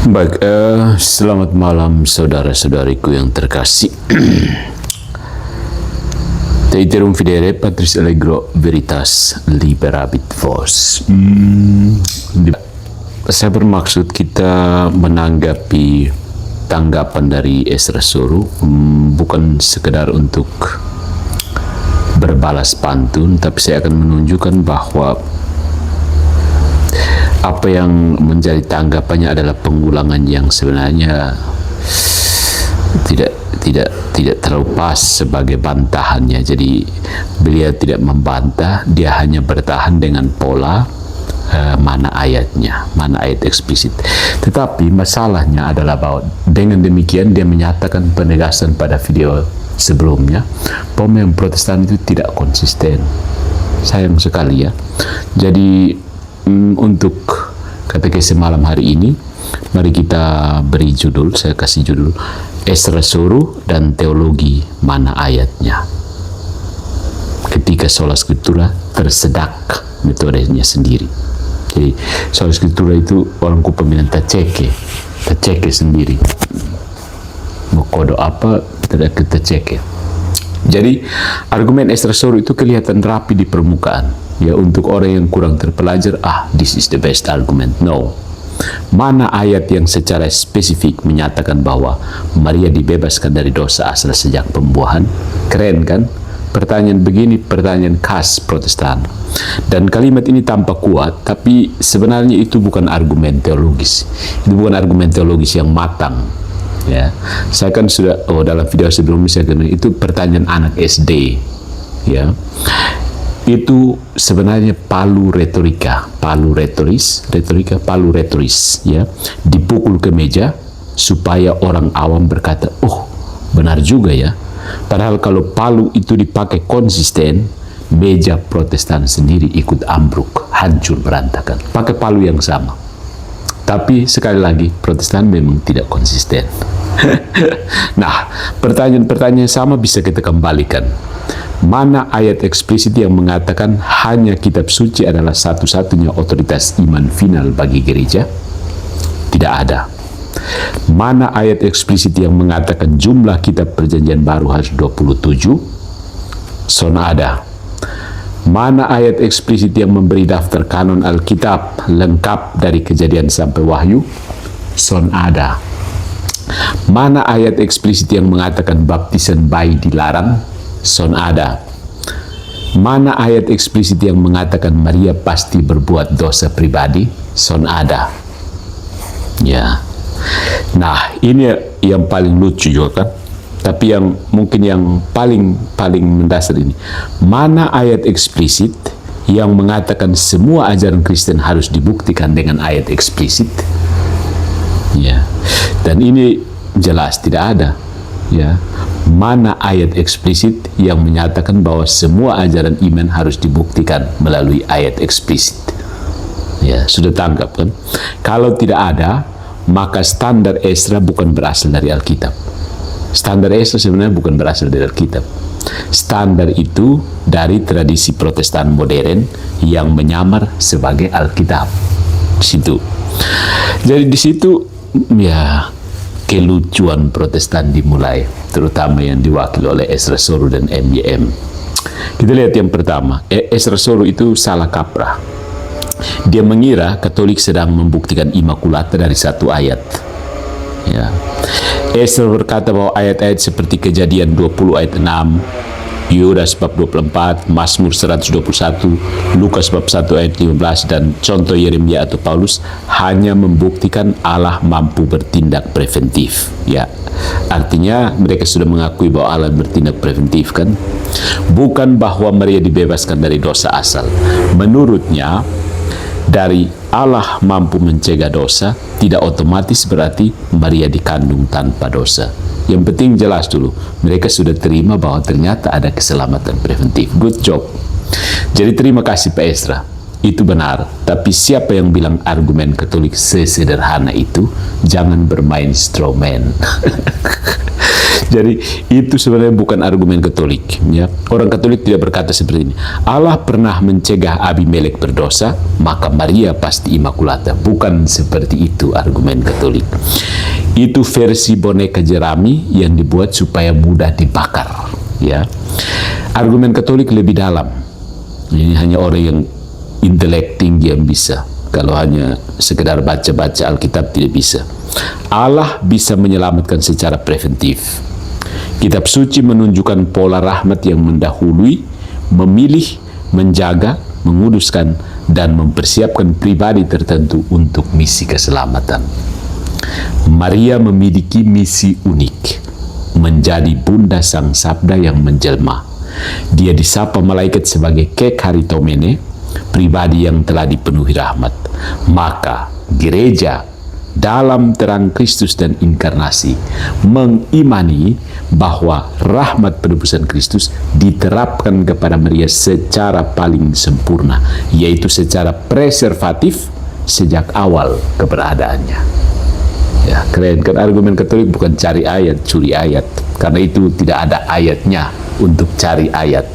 Baik, selamat malam saudara-saudariku yang terkasih. Teiterum fidere patris allegro veritas liberabit vos. Saya bermaksud kita menanggapi tanggapan dari Ezra Soru, bukan sekedar untuk berbalas pantun, tapi saya akan menunjukkan bahwa apa yang menjadi tanggapannya adalah pengulangan yang sebenarnya tidak terlalu pas sebagai bantahannya. Jadi beliau tidak membantah, dia hanya bertahan dengan pola mana ayatnya, mana ayat eksplisit. Tetapi masalahnya adalah bahwa dengan demikian dia menyatakan penegasan pada video sebelumnya bahwa yang Protestan itu tidak konsisten. Sayang sekali ya. Jadi untuk katekese malam hari ini, mari kita beri judul, saya kasih judul Ezra Soru dan Teologi Mana Ayatnya. Ketika sola scriptura tersedak metodenya sendiri. Jadi sola scriptura itu orang pemilihan taceke sendiri. Mau kodo apa tidak kita ceke. Jadi argumen Ezra Soru itu kelihatan rapi di permukaan. Ya, untuk orang yang kurang terpelajar, this is the best argument. No. Mana ayat yang secara spesifik menyatakan bahwa Maria dibebaskan dari dosa asal sejak pembuahan? Keren kan? Pertanyaan begini, pertanyaan khas Protestan. Dan kalimat ini tampak kuat, tapi sebenarnya itu bukan argumen teologis. Itu bukan argumen teologis yang matang. Ya, saya kan sudah dalam video sebelumnya saya kena itu pertanyaan anak SD. Ya, itu sebenarnya palu retoris, ya, dipukul ke meja supaya orang awam berkata, oh benar juga ya. Padahal kalau palu itu dipakai konsisten, meja Protestan sendiri ikut ambruk, hancur berantakan. Pakai palu yang sama. Tapi sekali lagi Protestan memang tidak konsisten. Nah, pertanyaan-pertanyaan sama bisa kita kembalikan. Mana ayat eksplisit yang mengatakan hanya kitab suci adalah satu-satunya otoritas iman final bagi gereja? Tidak ada. Mana ayat eksplisit yang mengatakan jumlah kitab perjanjian baru harus 27? Son ada. Mana ayat eksplisit yang memberi daftar kanon Alkitab lengkap dari Kejadian sampai Wahyu? Son ada. Mana ayat eksplisit yang mengatakan baptisan bayi dilarang? Son ada. Mana ayat eksplisit yang mengatakan Maria pasti berbuat dosa pribadi? Son ada. Ya. Nah, ini yang paling lucu juga kan. Tapi yang mungkin yang paling mendasar ini. Mana ayat eksplisit yang mengatakan semua ajaran Kristen harus dibuktikan dengan ayat eksplisit? Ya. Dan ini jelas tidak ada. Ya. Mana ayat eksplisit yang menyatakan bahwa semua ajaran iman harus dibuktikan melalui ayat eksplisit? Ya, sudah tangkap kan? Kalau tidak ada, maka standar Ezra bukan berasal dari Alkitab. Standar Ezra sebenarnya bukan berasal dari Alkitab. Standar itu dari tradisi Protestan modern yang menyamar sebagai Alkitab. Di situ. Jadi di situ ya kelucuan Protestan dimulai, terutama yang diwakili oleh Ezra Soru dan MYM. Kita lihat yang pertama, Ezra Soru itu salah kaprah. Dia mengira Katolik sedang membuktikan Immaculata dari satu ayat. Ya. Ezra berkata bahwa ayat-ayat seperti Kejadian 20 ayat 6, Yudas bab 24, Mazmur 121, Lukas bab 1 ayat 15, dan contoh Yeremia atau Paulus hanya membuktikan Allah mampu bertindak preventif. Ya, artinya mereka sudah mengakui bahwa Allah bertindak preventif kan? Bukan bahwa Maria dibebaskan dari dosa asal. Menurutnya, dari Allah mampu mencegah dosa, tidak otomatis berarti Maria dikandung tanpa dosa. Yang penting jelas dulu, mereka sudah terima bahwa ternyata ada keselamatan preventif. Good job. Jadi terima kasih Pak Ezra. Itu benar. Tapi siapa yang bilang argumen Katolik sesederhana itu? Jangan bermain strawman. Jadi itu sebenarnya bukan argumen Katolik, ya. Orang Katolik tidak berkata seperti ini. Allah pernah mencegah Abimelek berdosa, maka Maria pasti imakulata. Bukan seperti itu argumen Katolik. Itu versi boneka jerami yang dibuat supaya mudah dibakar, ya. Argumen Katolik lebih dalam. Ini hanya orang yang intelek tinggi yang bisa. Kalau hanya sekedar baca-baca Alkitab tidak bisa. Allah bisa menyelamatkan secara preventif. Kitab suci menunjukkan pola rahmat yang mendahului, memilih, menjaga, menguduskan, dan mempersiapkan pribadi tertentu untuk misi keselamatan. Maria memiliki misi unik, menjadi bunda sang sabda yang menjelma. Dia disapa malaikat sebagai Kekaritomene, pribadi yang telah dipenuhi rahmat. Maka gereja dalam terang Kristus dan inkarnasi mengimani bahwa rahmat penebusan Kristus diterapkan kepada Maria secara paling sempurna, yaitu secara preservatif sejak awal keberadaannya. Ya, keren kan? Argumen Katolik bukan cari ayat, curi ayat, karena itu tidak ada ayatnya untuk cari ayat.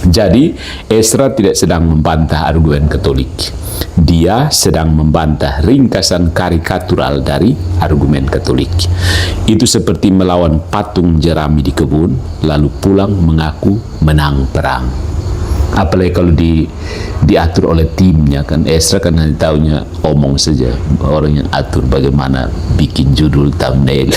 Jadi Ezra tidak sedang membantah argumen Katolik. Dia sedang membantah ringkasan karikatural dari argumen Katolik. Itu seperti melawan patung jerami di kebun, lalu pulang mengaku menang perang. Apalagi kalau diatur oleh timnya, kan Ezra kan hanya tahunya omong saja, orang yang atur bagaimana bikin judul thumbnail.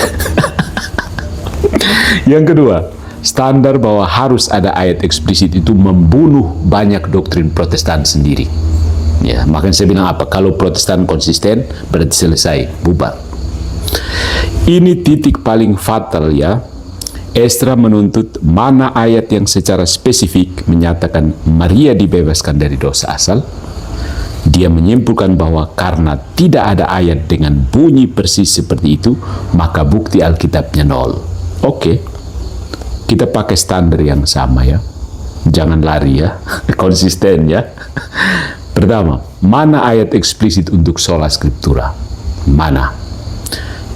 Yang kedua, standar bahwa harus ada ayat eksplisit itu membunuh banyak doktrin Protestan sendiri. Ya, makanya saya bilang apa? Kalau Protestan konsisten berarti selesai, bubar. Ini titik paling fatal, ya. Ezra menuntut mana ayat yang secara spesifik menyatakan Maria dibebaskan dari dosa asal. Dia menyimpulkan bahwa karena tidak ada ayat dengan bunyi persis seperti itu, maka bukti Alkitabnya nol. Oke. Kita pakai standar yang sama, ya. Jangan lari, ya. Konsisten, ya. Pertama, mana ayat eksplisit untuk sola scriptura? Mana?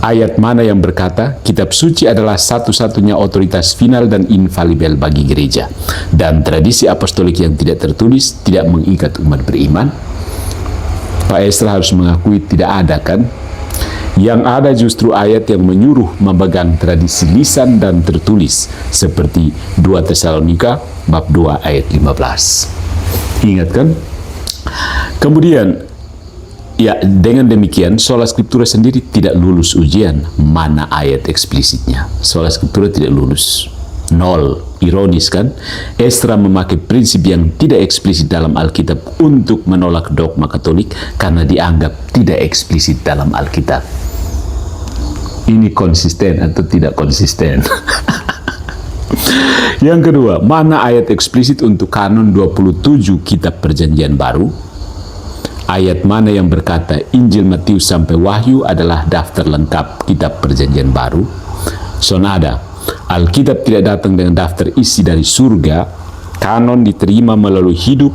Ayat mana yang berkata kitab suci adalah satu-satunya otoritas final dan infalibel bagi gereja, dan tradisi apostolik yang tidak tertulis tidak mengikat umat beriman? Pak Ezra harus mengakui tidak ada, kan? Yang ada justru ayat yang menyuruh memegang tradisi lisan dan tertulis, seperti 2 Tesalonika bab 2 ayat 15. Ingat, kan? Kemudian, ya, dengan demikian sola scriptura sendiri tidak lulus ujian mana ayat eksplisitnya. Sola scriptura tidak lulus, nol. Ironis, kan? Ezra memakai prinsip yang tidak eksplisit dalam Alkitab untuk menolak dogma Katolik karena dianggap tidak eksplisit dalam Alkitab. Ini konsisten atau tidak konsisten? Yang kedua, mana ayat eksplisit untuk kanon 27 kitab Perjanjian Baru? Ayat mana yang berkata Injil Matius sampai Wahyu adalah daftar lengkap kitab Perjanjian Baru? Sonada, Alkitab tidak datang dengan daftar isi dari surga. Kanon diterima melalui hidup,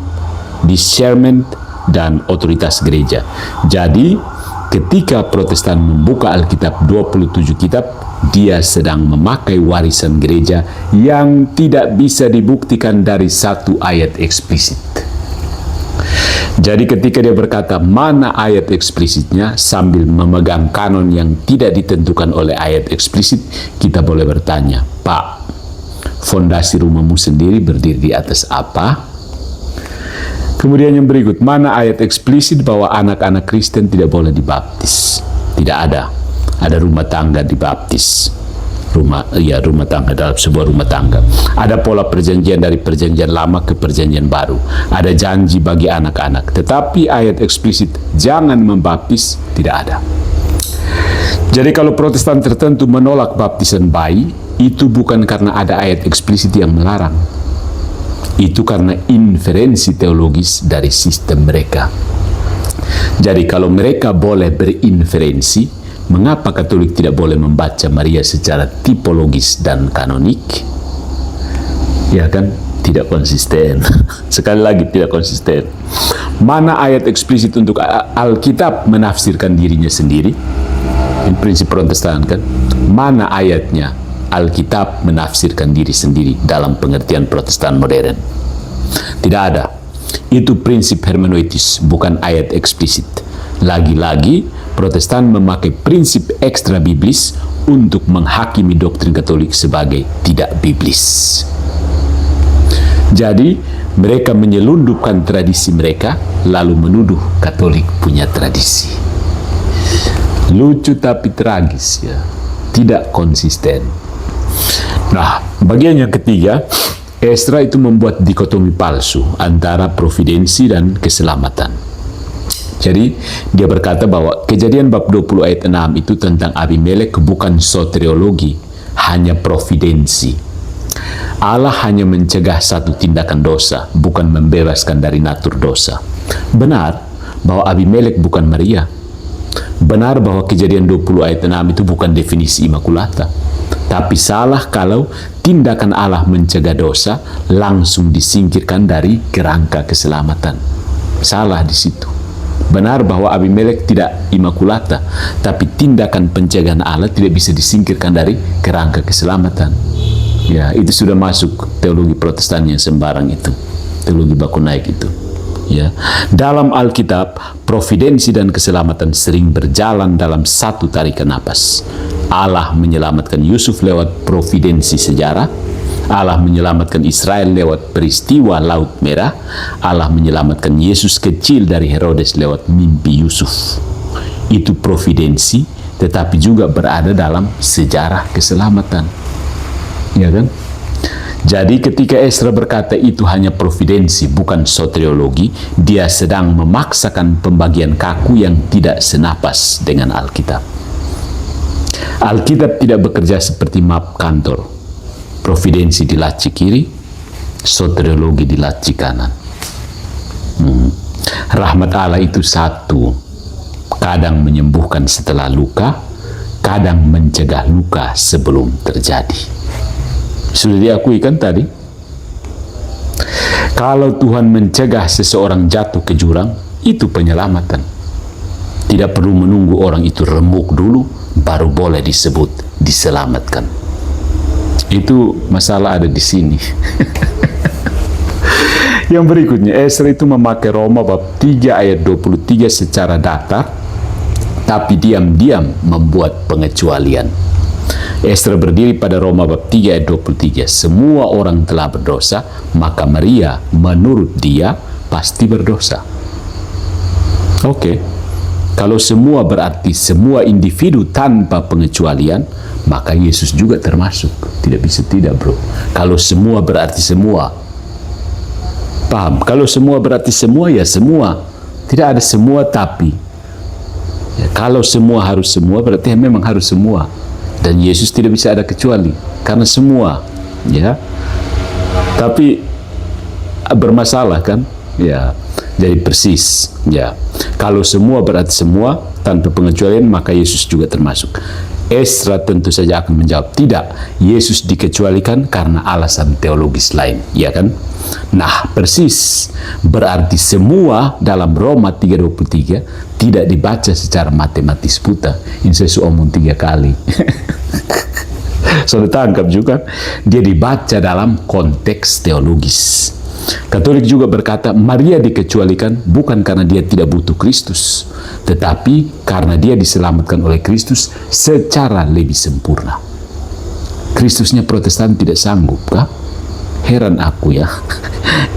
discernment, dan otoritas gereja. Jadi, ketika Protestan membuka Alkitab 27 kitab, dia sedang memakai warisan gereja yang tidak bisa dibuktikan dari satu ayat eksplisit. Jadi ketika dia berkata mana ayat eksplisitnya sambil memegang kanon yang tidak ditentukan oleh ayat eksplisit, kita boleh bertanya, Pak, fondasi rumahmu sendiri berdiri di atas apa? Kemudian yang berikut, mana ayat eksplisit bahwa anak-anak Kristen tidak boleh dibaptis? Tidak ada. Ada rumah tangga dibaptis. Rumah tangga dalam sebuah rumah tangga. Ada pola perjanjian dari perjanjian lama ke perjanjian baru. Ada janji bagi anak-anak. Tetapi ayat eksplisit jangan membaptis tidak ada. Jadi kalau Protestan tertentu menolak baptisan bayi, itu bukan karena ada ayat eksplisit yang melarang. Itu karena inferensi teologis dari sistem mereka. Jadi kalau mereka boleh berinferensi, mengapa Katolik tidak boleh membaca Maria secara tipologis dan kanonik? Ya kan? Tidak konsisten. Sekali lagi tidak konsisten. Mana ayat eksplisit untuk Alkitab menafsirkan dirinya sendiri? Ini prinsip Protestan, kan? Mana ayatnya? Alkitab menafsirkan diri sendiri dalam pengertian Protestan modern. Tidak ada. Itu prinsip hermeneutis, bukan ayat eksplisit. Lagi-lagi, Protestan memakai prinsip ekstra biblis untuk menghakimi doktrin Katolik sebagai tidak biblis. Jadi, mereka menyelundupkan tradisi mereka, lalu menuduh Katolik punya tradisi. Lucu tapi tragis, ya. Tidak konsisten. Nah, bagian yang ketiga, Ezra itu membuat dikotomi palsu antara providensi dan keselamatan. Jadi, dia berkata bahwa Kejadian bab 20 ayat 6 itu tentang Abimelek bukan soteriologi, hanya providensi. Allah hanya mencegah satu tindakan dosa, bukan membebaskan dari natur dosa. Benar bahwa Abimelek bukan Maria. Benar bahwa Kejadian 20 ayat 6 itu bukan definisi Immaculata. Tapi salah kalau tindakan Allah mencegah dosa langsung disingkirkan dari kerangka keselamatan. Salah di situ. Benar bahwa Abimelek tidak Immaculata, tapi tindakan pencegahan Allah tidak bisa disingkirkan dari kerangka keselamatan. Ya, itu sudah masuk teologi Protestan yang sembarang itu, teologi baku naik itu. Ya, dalam Alkitab, providensi dan keselamatan sering berjalan dalam satu tarikan napas. Allah menyelamatkan Yusuf lewat providensi sejarah, Allah menyelamatkan Israel lewat peristiwa Laut Merah, Allah menyelamatkan Yesus kecil dari Herodes lewat mimpi Yusuf. Itu providensi, tetapi juga berada dalam sejarah keselamatan. Ya kan? Jadi ketika Ezra berkata itu hanya providensi, bukan soteriologi, dia sedang memaksakan pembagian kaku yang tidak senapas dengan Alkitab. Alkitab tidak bekerja seperti map kantor. Providensi di laci kiri, soteriologi di laci kanan. Rahmat Allah itu satu. Kadang menyembuhkan setelah luka, kadang mencegah luka sebelum terjadi. Sudah diakui kan tadi? Kalau Tuhan mencegah seseorang jatuh ke jurang, itu penyelamatan. Tidak perlu menunggu orang itu remuk dulu, baru boleh disebut diselamatkan. Itu masalah ada di sini. Yang berikutnya, Ezra itu memakai Roma bab 3 ayat 23 secara datar, tapi diam-diam membuat pengecualian. Ezra berdiri pada Roma bab 3 ayat 23. Semua orang telah berdosa, maka Maria menurut dia pasti berdosa. Oke. Kalau semua berarti semua individu tanpa pengecualian, maka Yesus juga termasuk. Tidak bisa tidak, bro. Kalau semua berarti semua. Paham? Kalau semua berarti semua, ya semua. Tidak ada semua tapi. Ya, kalau semua harus semua, berarti memang harus semua. Dan Yesus tidak bisa ada kecuali. Karena semua. Ya. Tapi bermasalah kan? Ya. Jadi persis, ya. Kalau semua berarti semua, tanpa pengecualian, maka Yesus juga termasuk. Ezra tentu saja akan menjawab, tidak. Yesus dikecualikan karena alasan teologis lain, ya kan? Nah, persis. Berarti semua dalam Roma 3:23 tidak dibaca secara matematis buta. Ini saya omong 3 kali. Sudah tangkap juga. Dia dibaca dalam konteks teologis. Katolik juga berkata Maria dikecualikan bukan karena dia tidak butuh Kristus, tetapi karena dia diselamatkan oleh Kristus secara lebih sempurna. Kristusnya Protestan tidak sanggup, kah? Heran aku ya.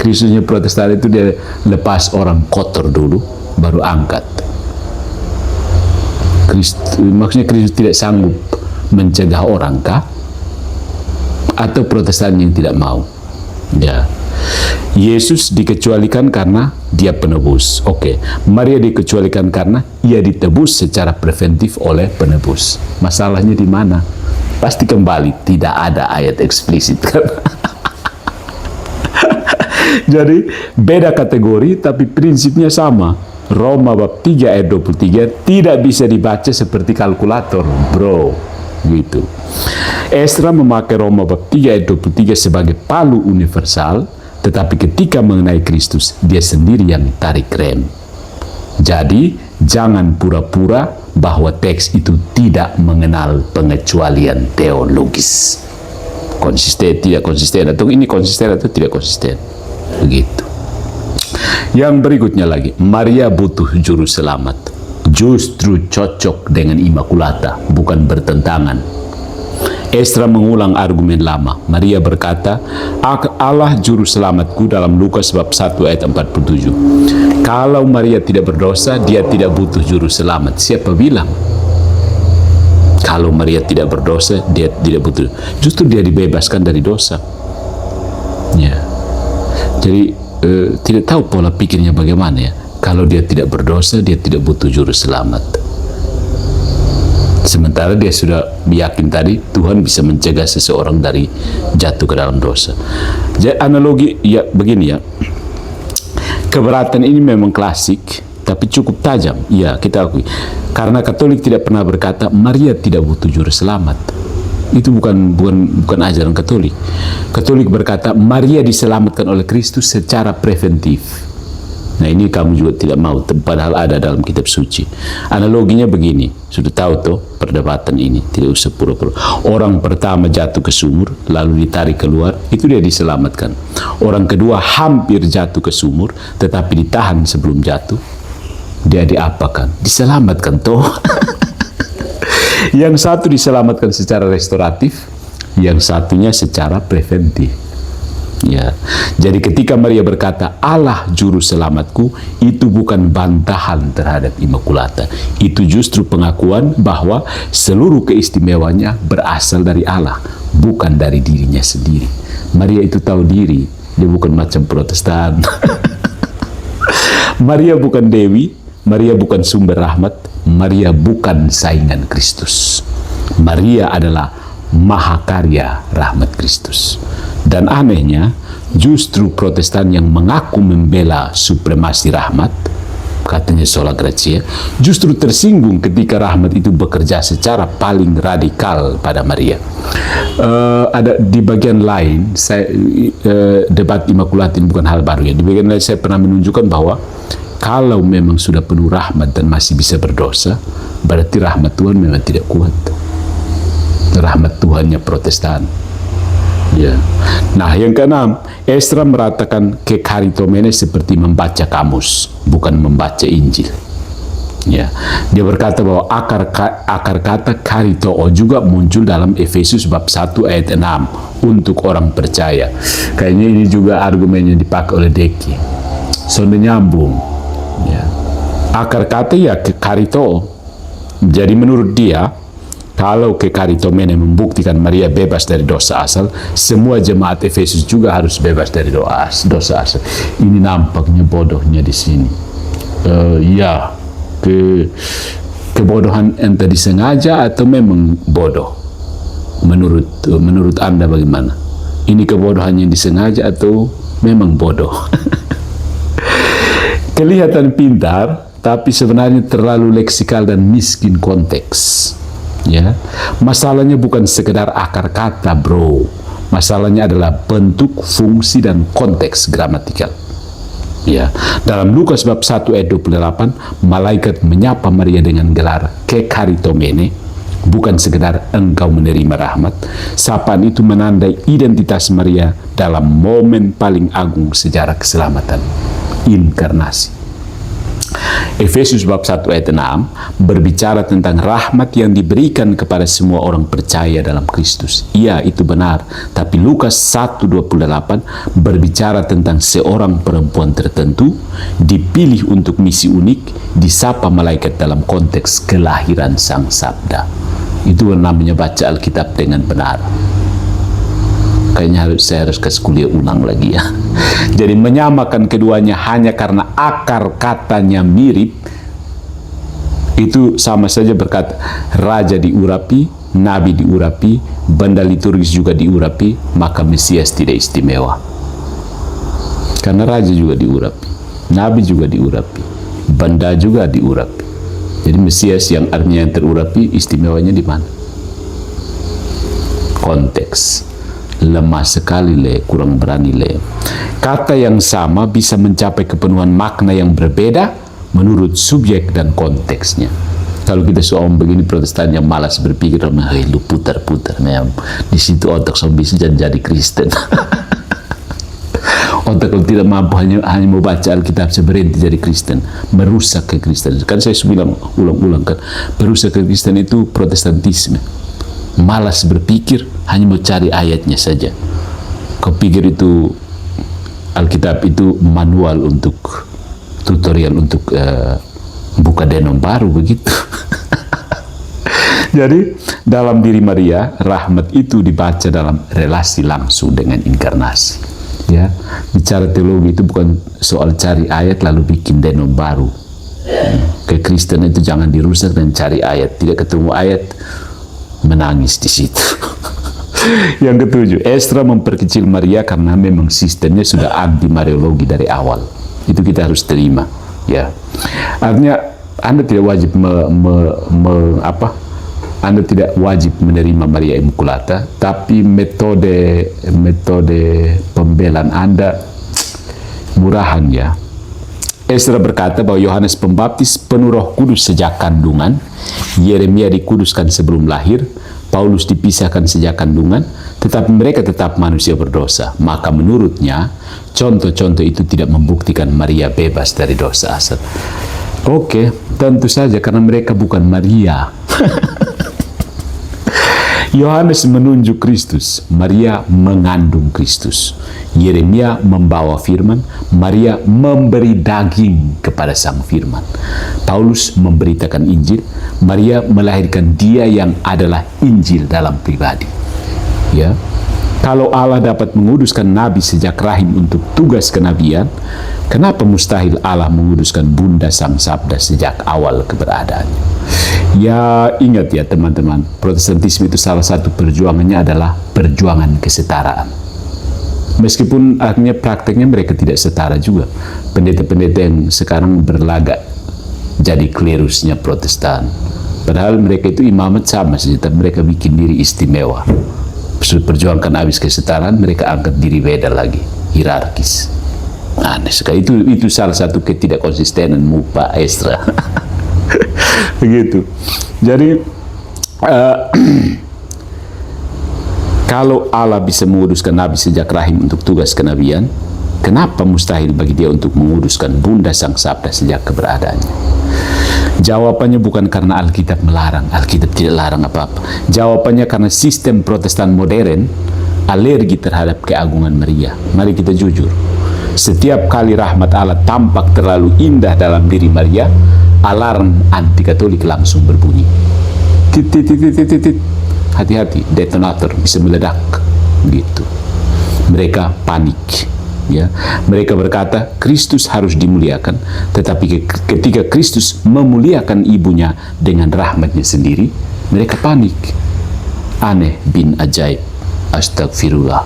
Kristusnya Protestan itu dia lepas orang kotor dulu, baru angkat. Maksudnya Kristus tidak sanggup mencegah orang, kah? Atau Protestan yang tidak mau? Ya. Yesus dikecualikan karena dia penebus. Oke. Maria dikecualikan karena ia ditebus secara preventif oleh penebus. Masalahnya di mana? Pasti kembali tidak ada ayat eksplisit kan? Jadi beda kategori tapi prinsipnya sama. Roma bab 3 ayat 23 tidak bisa dibaca seperti kalkulator, bro. Gitu. Ezra memakai Roma bab 3 ayat 23 sebagai palu universal, tetapi ketika mengenai Kristus, dia sendiri yang tarik rem. Jadi, jangan pura-pura bahwa teks itu tidak mengenal pengecualian teologis. Konsisten, tidak konsisten, atau ini konsisten atau tidak konsisten. Begitu. Yang berikutnya lagi, Maria butuh juru selamat. Justru cocok dengan Immaculata, bukan bertentangan. Esra mengulang argumen lama. Maria berkata, Allah juru selamatku dalam Lukas bab 1 ayat 47. Kalau Maria tidak berdosa, dia tidak butuh juru selamat. Siapa bilang? Kalau Maria tidak berdosa, dia tidak butuh. Justru dia dibebaskan dari dosa. Ya. Jadi tidak tahu pola pikirnya bagaimana ya. Kalau dia tidak berdosa, dia tidak butuh juru selamat. Sementara dia sudah yakin tadi Tuhan bisa mencegah seseorang dari jatuh ke dalam dosa. Jadi analogi ya begini ya. Keberatan ini memang klasik, tapi cukup tajam. Ya, kita akui. Karena Katolik tidak pernah berkata Maria tidak butuh juru selamat. Itu bukan ajaran Katolik. Katolik berkata Maria diselamatkan oleh Kristus secara preventif. Nah, ini kamu juga tidak mau, padahal ada dalam kitab suci. Analoginya begini, sudah tahu tuh perdebatan ini, tidak usah pura-pura. Orang pertama jatuh ke sumur, lalu ditarik keluar, itu dia diselamatkan. Orang kedua hampir jatuh ke sumur, tetapi ditahan sebelum jatuh, dia diapakan? Diselamatkan toh. Yang satu diselamatkan secara restoratif, yang satunya secara preventif. Ya, jadi ketika Maria berkata Allah juru selamatku, itu bukan bantahan terhadap Immaculata. Itu justru pengakuan bahwa seluruh keistimewaannya berasal dari Allah, bukan dari dirinya sendiri. Maria itu tahu diri, dia bukan macam Protestan. Maria bukan dewi, Maria bukan sumber rahmat, Maria bukan saingan Kristus. Maria adalah mahakarya rahmat Kristus. Dan anehnya, justru Protestan yang mengaku membela supremasi rahmat, katanya sola gratia, justru tersinggung ketika rahmat itu bekerja secara paling radikal pada Maria. Ada di bagian lain, debat Immaculata ini bukan hal baru ya. Di bagian lain saya pernah menunjukkan bahwa kalau memang sudah penuh rahmat dan masih bisa berdosa, berarti rahmat Tuhan memang tidak kuat. Rahmat Tuhannya Protestan. Ya. Nah, yang keenam, Esra meratakan kekaritomene seperti membaca kamus, bukan membaca Injil. Ya. Dia berkata bahwa akar kata karitoo juga muncul dalam Efesus bab 1 ayat 6 untuk orang percaya. Kayaknya ini juga argumen yang dipakai oleh Deki. Soalnya nyambung. Ya. Akar kata ya karitoo. Jadi menurut dia, kalau kekaritomene membuktikan Maria bebas dari dosa asal, semua jemaat Efesus juga harus bebas dari dosa asal. Ini nampaknya bodohnya di sini. Ya, kebodohan entah disengaja atau memang bodoh. Menurut Anda bagaimana? Ini kebodohan yang disengaja atau memang bodoh? Kelihatan pintar, tapi sebenarnya terlalu leksikal dan miskin konteks. Ya, masalahnya bukan sekedar akar kata, bro. Masalahnya adalah bentuk, fungsi, dan konteks gramatikal. Ya, dalam Lukas bab 1 ayat 28, malaikat menyapa Maria dengan gelar kekaritomene, bukan sekedar engkau menerima rahmat. Sapaan itu menandai identitas Maria dalam momen paling agung sejarah keselamatan, inkarnasi. Efesus bab 1 ayat 6 berbicara tentang rahmat yang diberikan kepada semua orang percaya dalam Kristus. Iya, itu benar. Tapi Lukas 1:28 berbicara tentang seorang perempuan tertentu dipilih untuk misi unik, disapa malaikat dalam konteks kelahiran Sang Sabda. Itu namanya baca Alkitab dengan benar. Kayaknya saya harus kasih kuliah ulang lagi ya. Jadi menyamakan keduanya hanya karena akar katanya mirip, itu sama saja berkata raja diurapi, nabi diurapi, benda liturgis juga diurapi, maka Mesias tidak istimewa. Karena raja juga diurapi, nabi juga diurapi, benda juga diurapi. Jadi Mesias yang artinya yang terurapi, istimewanya di mana? Konteks. Lemah sekali kurang berani Kata yang sama bisa mencapai kepenuhan makna yang berbeda menurut subjek dan konteksnya. Kalau kita soal begini Protestan yang malas berpikir, lu putar-putar, di situ otak bisa jadi Kristen. Otak kalau tidak mampu hanya mau baca Alkitab berhenti jadi Kristen, merusak ke Kristen. Kan saya bilang ulang-ulang kan, merusak ke Kristen itu Protestantisme. Malas berpikir, hanya mau cari ayatnya saja. Kau pikir itu Alkitab itu manual untuk tutorial untuk buka denom baru begitu. Jadi dalam diri Maria, rahmat itu dibaca dalam relasi langsung dengan inkarnasi. Ya, bicara teologi itu bukan soal cari ayat lalu bikin denom baru. Kekristenan itu jangan dirusak dan cari ayat. Tidak ketemu ayat, menangis di situ. Yang ketujuh, Esra memperkecil Maria karena memang sistemnya sudah anti Mariologi dari awal. Itu kita harus terima. Ya, artinya Anda tidak wajib Anda tidak wajib menerima Maria Immaculata, tapi metode pembelaan Anda murahan ya. Esra berkata bahwa Yohanes Pembaptis penuh Roh Kudus sejak kandungan, Yeremia dikuduskan sebelum lahir, Paulus dipisahkan sejak kandungan, tetapi mereka tetap manusia berdosa. Maka menurutnya, contoh-contoh itu tidak membuktikan Maria bebas dari dosa asal. Oke, tentu saja karena mereka bukan Maria. Yohanes menunjuk Kristus, Maria mengandung Kristus. Yeremia membawa firman, Maria memberi daging kepada sang firman. Paulus memberitakan Injil, Maria melahirkan dia yang adalah Injil dalam pribadi. Ya, kalau Allah dapat menguduskan nabi sejak rahim untuk tugas kenabian, kenapa mustahil Allah menguduskan Bunda Sang Sabda sejak awal keberadaannya? Ya, ingat ya teman-teman, Protestantisme itu salah satu perjuangannya adalah perjuangan kesetaraan. Meskipun akhirnya prakteknya mereka tidak setara juga. Pendeta-pendeta yang sekarang berlagak jadi klerusnya Protestan. Padahal mereka itu imamat sama saja, tapi mereka bikin diri istimewa. Perjuangkan habis kesetaraan, mereka angkat diri beda lagi, hierarkis. Aneh sekali. Itu salah satu ketidakkonsistenanmu Pak Esra. Begitu. Jadi kalau Allah bisa menguduskan nabi sejak rahim untuk tugas kenabian, kenapa mustahil bagi dia untuk menguduskan Bunda Sang Sabda sejak keberadaannya? Jawabannya bukan karena Alkitab melarang. Alkitab tidak larang apa-apa. Jawabannya karena sistem Protestan modern alergi terhadap keagungan Maria. Mari kita jujur. Setiap kali rahmat Allah tampak terlalu indah dalam diri Maria, alarm anti Katolik langsung berbunyi. Hati-hati, detonator bisa meledak. Gitu. Mereka panik. Ya, mereka berkata Kristus harus dimuliakan, tetapi ketika Kristus memuliakan ibunya dengan rahmatnya sendiri, mereka panik. Aneh bin ajaib. Astagfirullah.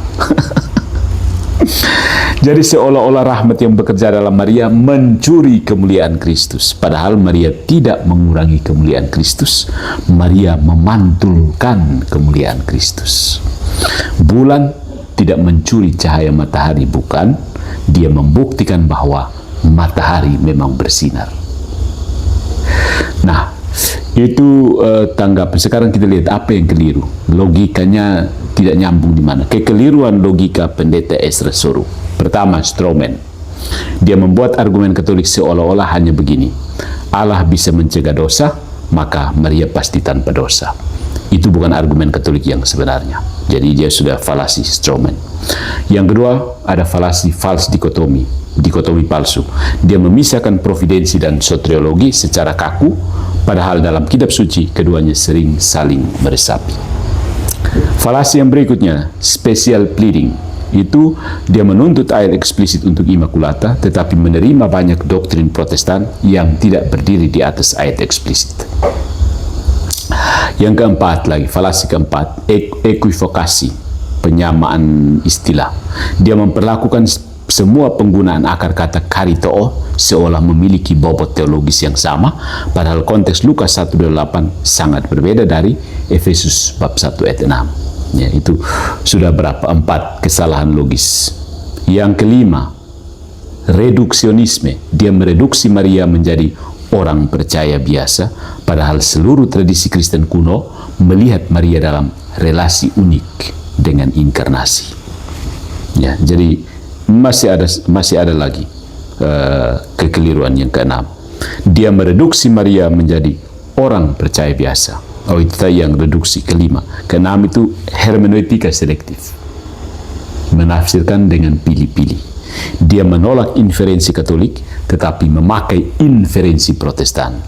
Jadi seolah-olah rahmat yang bekerja dalam Maria mencuri kemuliaan Kristus. Padahal Maria tidak mengurangi kemuliaan Kristus. Maria memantulkan kemuliaan Kristus. Bulan tidak mencuri cahaya matahari, bukan. Dia membuktikan bahwa matahari memang bersinar. Nah, itu tanggapan. Sekarang kita lihat apa yang keliru. Logikanya tidak nyambung di mana. Kekeliruan logika pendeta Esra Soru. Pertama, Strowman. Dia membuat argumen Katolik seolah-olah hanya begini. Allah bisa mencegah dosa, maka Maria pasti tanpa dosa. Itu bukan argumen Katolik yang sebenarnya. Jadi dia sudah falasi Strowman. Yang kedua, ada falasi false dikotomi. Dikotomi palsu. Dia memisahkan providensi dan soteriologi secara kaku, padahal dalam kitab suci keduanya sering saling meresapi. Falasi yang berikutnya, special pleading. Itu dia menuntut ayat eksplisit untuk Immaculata, tetapi menerima banyak doktrin Protestan yang tidak berdiri di atas ayat eksplisit. Yang keempat lagi, falasi keempat, equivokasi, penyamaan istilah. Dia memperlakukan semua penggunaan akar kata karitoo seolah memiliki bobot teologis yang sama, padahal konteks Lukas 1:8 sangat berbeda dari Efesus bab 1 ayat 6. Ya, itu sudah berapa? 4 kesalahan logis. Yang kelima, reduksionisme. Dia mereduksi Maria menjadi orang percaya biasa, padahal seluruh tradisi Kristen kuno melihat Maria dalam relasi unik dengan inkarnasi. Ya, jadi masih ada lagi kekeliruan yang keenam. Dia mereduksi Maria menjadi orang percaya biasa. Oh, itu tadi yang reduksi kelima. Keenam itu hermeneutika selektif, menafsirkan dengan pilih-pilih. Dia menolak inferensi Katolik, tetapi memakai inferensi Protestan.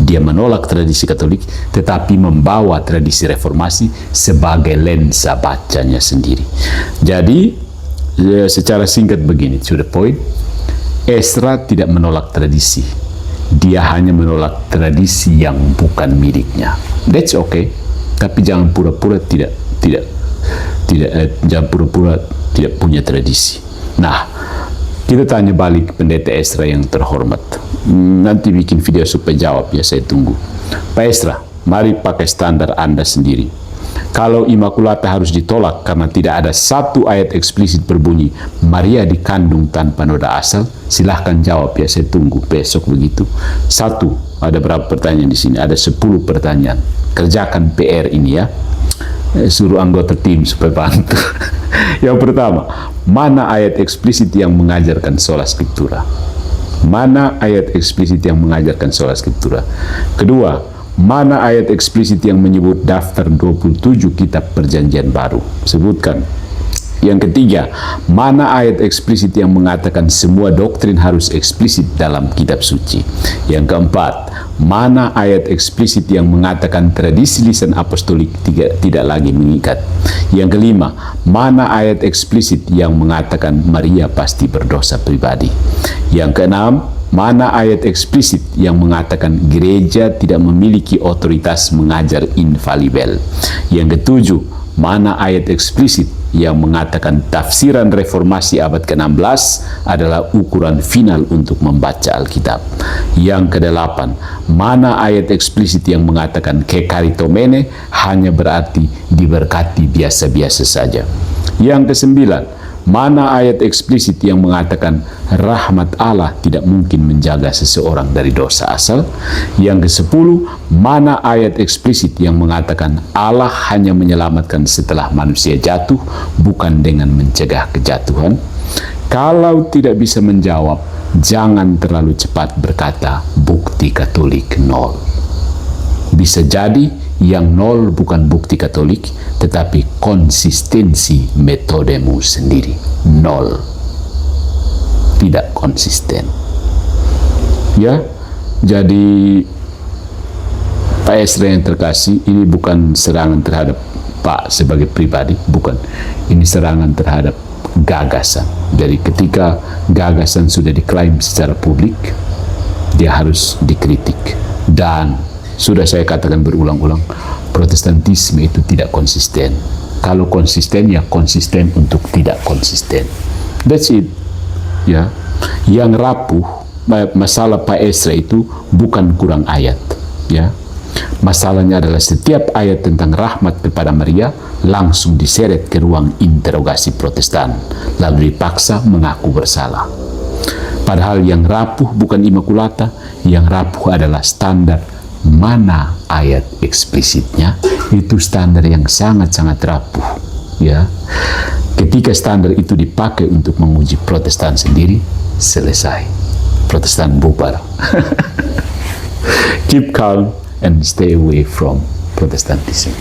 Dia menolak tradisi Katolik, tetapi membawa tradisi Reformasi sebagai lensa bacanya sendiri. Jadi, secara singkat begini, to the point, Ezra tidak menolak tradisi. Dia hanya menolak tradisi yang bukan miliknya. That's okay. Tapi jangan pura-pura jangan pura-pura tidak punya tradisi. Nah, kita tanya balik Pendeta Ezra yang terhormat. Nanti bikin video supaya jawab ya, saya tunggu. Pak Ezra, mari pakai standar Anda sendiri. Kalau Immaculata harus ditolak karena tidak ada satu ayat eksplisit berbunyi Maria dikandung tanpa noda asal, silahkan jawab ya, saya tunggu besok begitu. Satu, ada berapa pertanyaan di sini? Ada 10 pertanyaan. Kerjakan PR ini ya. Suruh anggota tim supaya bantu. Yang pertama, mana ayat eksplisit yang mengajarkan sola scriptura? Mana ayat eksplisit yang mengajarkan sola scriptura? Kedua, mana ayat eksplisit yang menyebut daftar 27 kitab perjanjian baru? Sebutkan. Yang ketiga, mana ayat eksplisit yang mengatakan semua doktrin harus eksplisit dalam kitab suci? Yang keempat, mana ayat eksplisit yang mengatakan tradisi lisan apostolik tidak lagi mengikat? Yang kelima, mana ayat eksplisit yang mengatakan Maria pasti berdosa pribadi? Yang keenam, mana ayat eksplisit yang mengatakan gereja tidak memiliki otoritas mengajar infalibel? Yang ketujuh, mana ayat eksplisit yang mengatakan tafsiran reformasi abad ke-16 adalah ukuran final untuk membaca Alkitab? Yang kedelapan, mana ayat eksplisit yang mengatakan kekaritomene hanya berarti diberkati biasa-biasa saja? Yang kesembilan, mana ayat eksplisit yang mengatakan rahmat Allah tidak mungkin menjaga seseorang dari dosa asal? Yang kesepuluh, mana ayat eksplisit yang mengatakan Allah hanya menyelamatkan setelah manusia jatuh, bukan dengan mencegah kejatuhan? Kalau tidak bisa menjawab, jangan terlalu cepat berkata bukti Katolik nol. Bisa jadi yang nol bukan bukti Katolik, tetapi konsistensi metodemu sendiri. Nol. Tidak konsisten. Ya, jadi Pak Ezra yang terkasih, ini bukan serangan terhadap Pak sebagai pribadi, bukan. Ini serangan terhadap gagasan. Jadi ketika gagasan sudah diklaim secara publik, dia harus dikritik. Dan sudah saya katakan berulang-ulang, Protestantisme itu tidak konsisten. Kalau konsisten, ya konsisten untuk tidak konsisten. That's it. Ya, yang rapuh masalah Pak Ezra itu bukan kurang ayat. Ya, masalahnya adalah setiap ayat tentang rahmat kepada Maria langsung diseret ke ruang interogasi Protestan, lalu dipaksa mengaku bersalah. Padahal yang rapuh bukan Immaculata, yang rapuh adalah standar mana ayat eksplisitnya. Itu standar yang sangat-sangat rapuh. Ya, ketika standar itu dipakai untuk menguji Protestan sendiri, selesai. Protestan bubar. Keep calm and stay away from Protestantism.